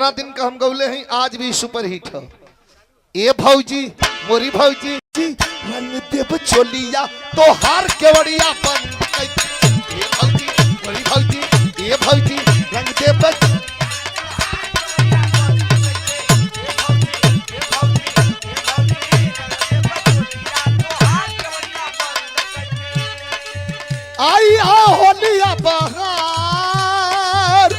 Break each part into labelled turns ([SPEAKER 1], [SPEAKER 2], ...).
[SPEAKER 1] जितना दिन का हम गौले हैं आज भी सुपर हिट है। ए भौजी मोरी भौजी रंग देव चोलिया तो हार केवड़िया बंद ए भौजी मोरी भौजी ए भौजी रंग देव आई हा होलिया बहार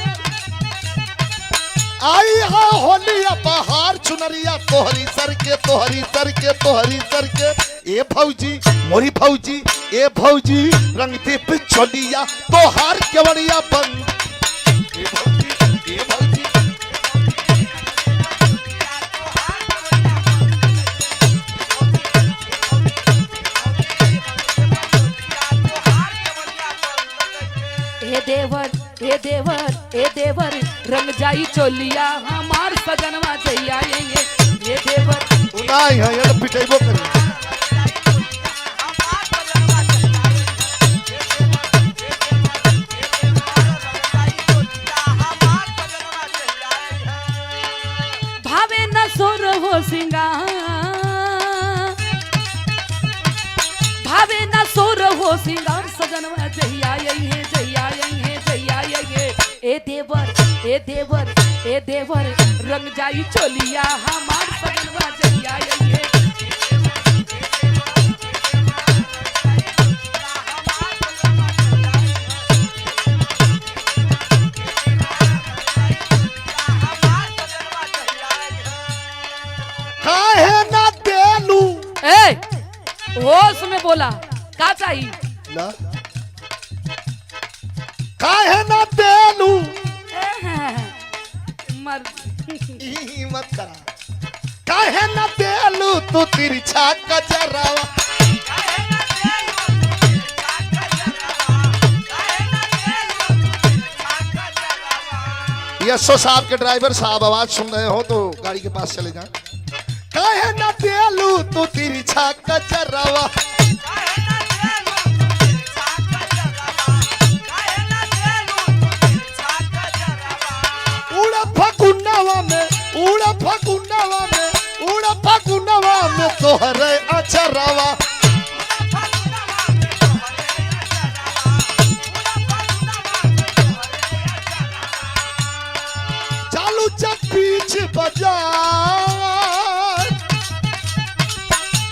[SPEAKER 1] आई हा होलिया बहार चुनरिया तोहरी सर के तोहरी सर के तोहरी सर के ए भौजी मोरी भौजी ए भौजी रंग दीप चोलिया तोहार केवड़िया बंद ए भौजी ए भौजी
[SPEAKER 2] ए देवर रंग जाई चोलिया हमार सजनवा जइया ये देवर
[SPEAKER 1] उनाई है ये पिटेबो करे
[SPEAKER 2] भावे न सोर हो सिंगार भावे न सोर हो सिंगार सजनवा जइया ये जइया ये जइया ये ए देवर रंग जाई चोलिया हमार सजनवा जइया ये
[SPEAKER 1] काहे ना देलू
[SPEAKER 2] ए होश में बोला का चाहिए
[SPEAKER 1] ना काहे ना देलू
[SPEAKER 2] मर
[SPEAKER 1] हिम्मत करा काहे ना देलू तू तिरछा कजरावा यशो साहब के ड्राइवर साहब आवाज सुन रहे हो तो गाड़ी के पास चले जाएं। काहे ना देलू तू तिरछा कजरावा उड़ा फकुनवा में तोहरे अचरावा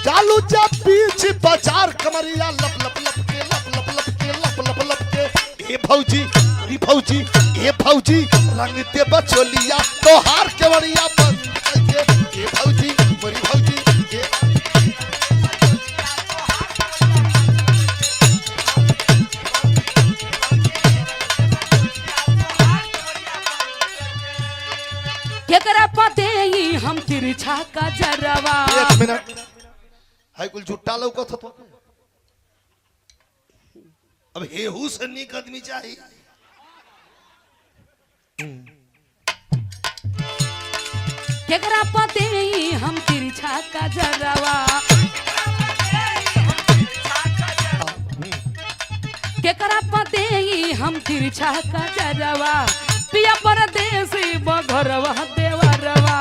[SPEAKER 1] चालू जब बीच बाजार कमरिया लप लप लप के लप लप लप के लप लप लप के ए भौजी री भौजी ए भौजी रंग दे बचोलिया तोहार केवड़िया बंद के ए भौजी मोरी भौजी ए
[SPEAKER 2] केकरा पते ही हम तिरछा का जरवा
[SPEAKER 1] एक मिनट हाय कुल झूठा लौकत तो अब हेहू से नीक आदमी चाहिए
[SPEAKER 2] केकरा पते ही हम तिरछा का जरवा केकरा पते ही हम तिरछा का जरवा पिया परदेसी बघरवा देवरवा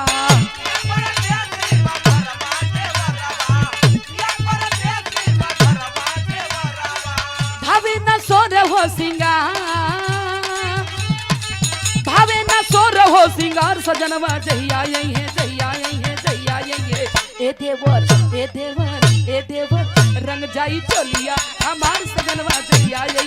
[SPEAKER 2] भावे न सोर हो सिंगार भावे न सोर हो सिंगार सजनवा जइया ये जइया ये जइया ये ए देवर रंग जाई चोलिया हमार सजनवा जइया ये